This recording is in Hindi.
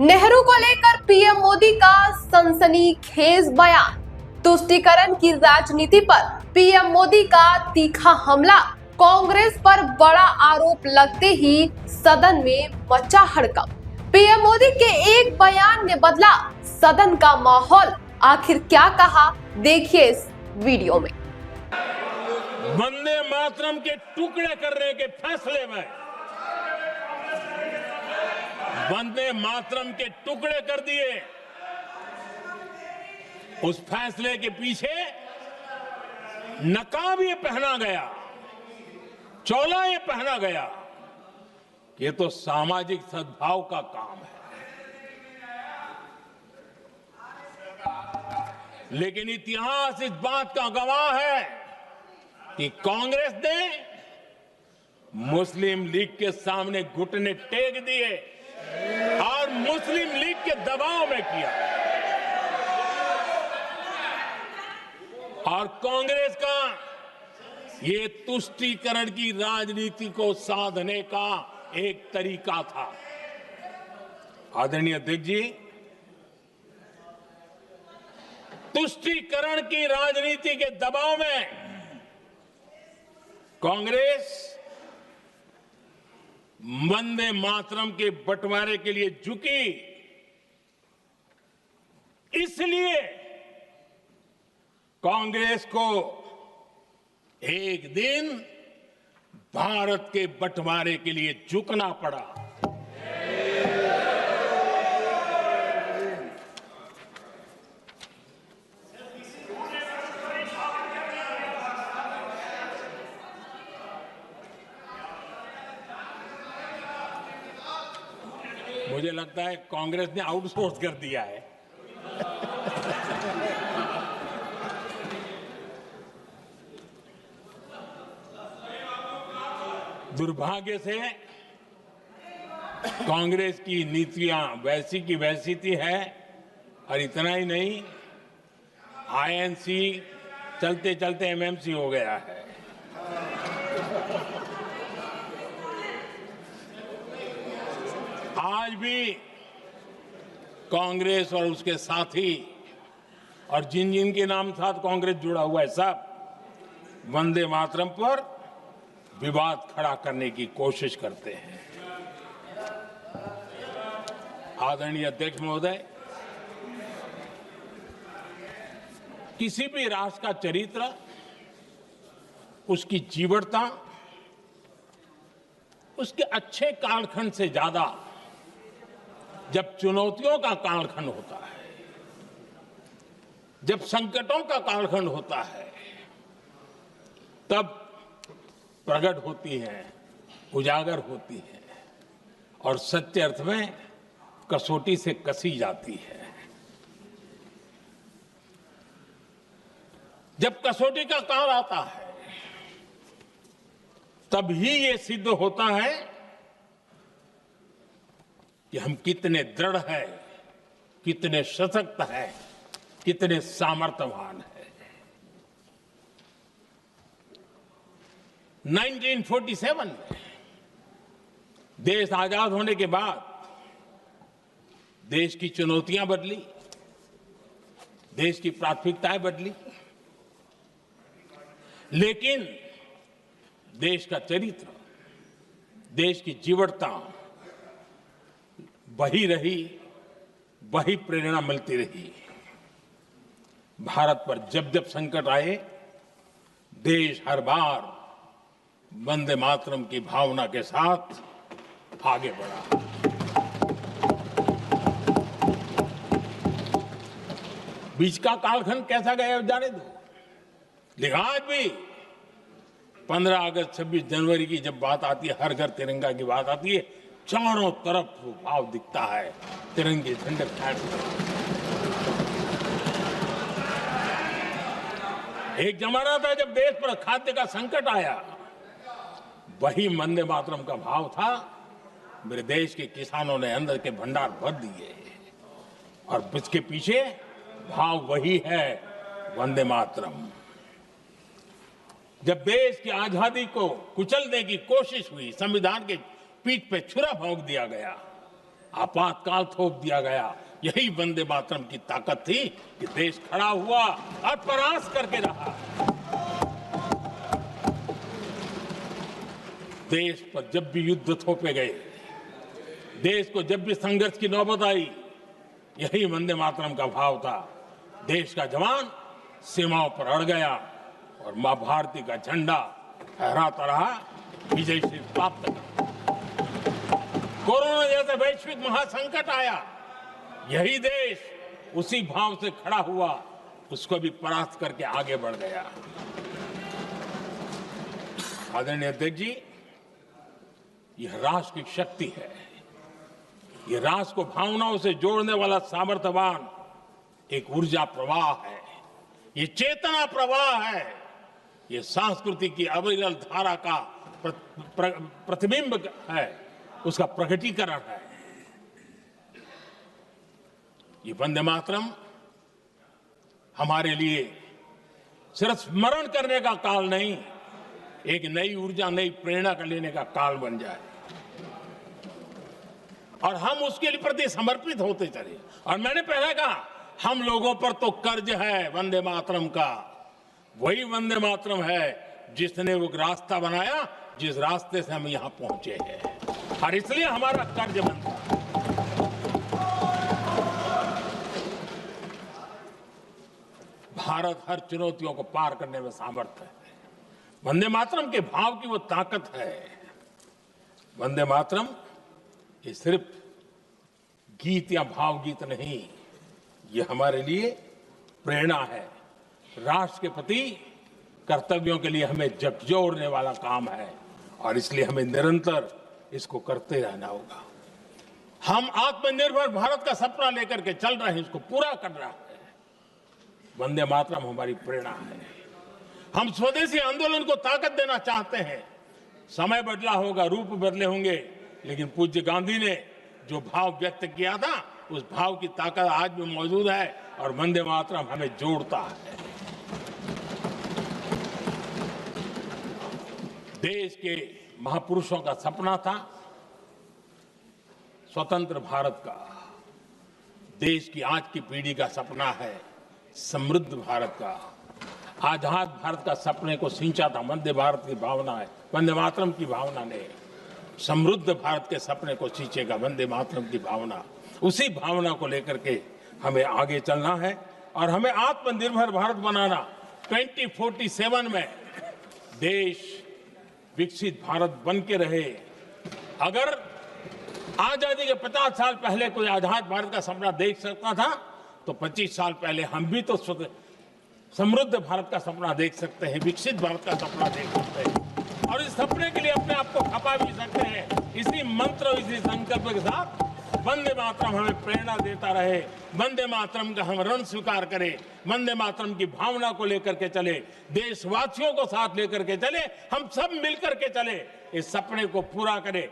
नेहरू को लेकर पीएम मोदी का सनसनीखेज बयान। तुष्टीकरण की राजनीति पर पीएम मोदी का तीखा हमला। कांग्रेस पर बड़ा आरोप लगते ही सदन में मचा हड़कंप। पीएम मोदी के एक बयान ने बदला सदन का माहौल। आखिर क्या कहा, देखिए इस वीडियो में। वंदे मातरम के टुकड़े करने के फैसले में वंदे मातरम के टुकड़े कर दिए। उस फैसले के पीछे नकाब ये पहना गया, चोला ये पहना गया। ये तो सामाजिक सद्भाव का काम है। लेकिन इतिहास इस बात का गवाह है कि कांग्रेस ने मुस्लिम लीग के सामने घुटने टेक दिए और मुस्लिम लीग के दबाव में किया। और कांग्रेस का ये तुष्टीकरण की राजनीति को साधने का एक तरीका था। आदरणीय अध्यक्ष जी, तुष्टीकरण की राजनीति के दबाव में कांग्रेस वंदे मातरम के बंटवारे के लिए झुकी। इसलिए कांग्रेस को एक दिन भारत के बंटवारे के लिए झुकना पड़ा। मुझे लगता है कांग्रेस ने आउटसोर्स कर दिया है। दुर्भाग्य से कांग्रेस की नीतियां वैसी की वैसी थी है। और इतना ही नहीं, आईएनसी चलते चलते एमएमसी हो गया है। आज भी कांग्रेस और उसके साथी और जिन जिन के नाम साथ कांग्रेस जुड़ा हुआ है, सब वंदे मातरम पर विवाद खड़ा करने की कोशिश करते हैं। आदरणीय अध्यक्ष महोदय, किसी भी राष्ट्र का चरित्र, उसकी जीवटता, उसके अच्छे कालखंड से ज्यादा जब चुनौतियों का कालखंड होता है, जब संकटों का कालखंड होता है, तब प्रकट होती है, उजागर होती है और सच्चे अर्थ में कसौटी से कसी जाती है। जब कसौटी का काल आता है, तब ही ये सिद्ध होता है कि हम कितने दृढ़ हैं, कितने सशक्त हैं, कितने सामर्थ्यवान हैं। 1947 में देश आजाद होने के बाद देश की चुनौतियां बदली, देश की प्राथमिकताएं बदली, लेकिन देश का चरित्र, देश की जीवटता वही रही, वही प्रेरणा मिलती रही। भारत पर जब जब संकट आए, देश हर बार वंदे मातरम की भावना के साथ आगे बढ़ा। बीच का कालखंड कैसा गया जाने दो, लेकिन आज भी 15 अगस्त 26 जनवरी की जब बात आती है, हर घर तिरंगा की बात आती है, चारों तरफ भाव दिखता है, तिरंगे झंडे फहरते हैं। एक जमाना था जब देश पर खाद्य का संकट आया, वही वंदे मातरम का भाव था। मेरे देश के किसानों ने अंदर के भंडार भर दिए और इसके पीछे भाव वही है, वंदे मातरम। जब देश की आजादी को कुचलने की कोशिश हुई, संविधान के पीठ पे छुरा भोंक दिया गया, आपातकाल थोप दिया गया। यही वंदे मातरम की ताकत थी कि देश खड़ा हुआ और प्रयास करके रहा। देश पर जब भी युद्ध थोपे गए, देश को जब भी संघर्ष की नौबत आई, यही वंदे मातरम का भाव था। देश का जवान सीमाओं पर अड़ गया और मां भारती का झंडा फहराता रहा, विजय से प्राप्त किया। कोरोना जैसे वैश्विक महासंकट आया, यही देश उसी भाव से खड़ा हुआ, उसको भी परास्त करके आगे बढ़ गया। आदरणीय अध्यक्ष जी, यह राष्ट्र की शक्ति है। यह राष्ट्र को भावनाओं से जोड़ने वाला सामर्थ्यवान एक ऊर्जा प्रवाह है। ये चेतना प्रवाह है। ये संस्कृति की अविरल धारा का प्रतिबिंब है, उसका प्रकटीकरण है। ये वंदे मातरम हमारे लिए सिर्फ स्मरण करने का काल नहीं, एक नई ऊर्जा, नई प्रेरणा का लेने का काल बन जाए और हम उसके लिए प्रति समर्पित होते चले। और मैंने पहले कहा, हम लोगों पर तो कर्ज है वंदे मातरम का। वही वंदे मातरम है जिसने वो रास्ता बनाया, जिस रास्ते से हम यहां पहुंचे हैं, और इसलिए हमारा कर्ज बनता है। भारत हर चुनौतियों को पार करने में सामर्थ है। वंदे मातरम के भाव की वो ताकत है। वंदे मातरम ये सिर्फ गीत या भावगीत नहीं, ये हमारे लिए प्रेरणा है। राष्ट्र के प्रति कर्तव्यों के लिए हमें झकझोरने वाला काम है और इसलिए हमें निरंतर इसको करते रहना होगा। हम आत्मनिर्भर भारत का सपना लेकर के चल रहे हैं, इसको पूरा कर रहा है। वंदे मातरम हमारी प्रेरणा है। हम स्वदेशी आंदोलन को ताकत देना चाहते हैं। समय बदला होगा, रूप बदले होंगे, लेकिन पूज्य गांधी ने जो भाव व्यक्त किया था, उस भाव की ताकत आज भी मौजूद है और वंदे मातरम हमें जोड़ता है। देश के महापुरुषों का सपना था स्वतंत्र भारत का। देश की आज की पीढ़ी का सपना है समृद्ध भारत का। आजाद भारत का सपने को सिंचा था वंदे भारत की भावना है, वंदे मातरम की भावना ने। समृद्ध भारत के सपने को सींचेगा वंदे मातरम की भावना। उसी भावना को लेकर के हमें आगे चलना है और हमें आत्मनिर्भर भारत बनाना। 2047 में देश विकसित भारत बन के रहे। अगर आजादी के 50 साल पहले कोई आजाद भारत का सपना देख सकता था, तो 25 साल पहले हम भी तो समृद्ध भारत का सपना देख सकते हैं, विकसित भारत का सपना देख सकते हैं और इस सपने के लिए अपने आप को खपा भी सकते हैं। इसी मंत्र, इसी संकल्प के साथ वंदे मातरम हमें प्रेरणा देता रहे। वंदे मातरम का हम ऋण स्वीकार करें, वंदे मातरम की भावना को लेकर के चले, देशवासियों को साथ लेकर के चले, हम सब मिलकर के चले, इस सपने को पूरा करें।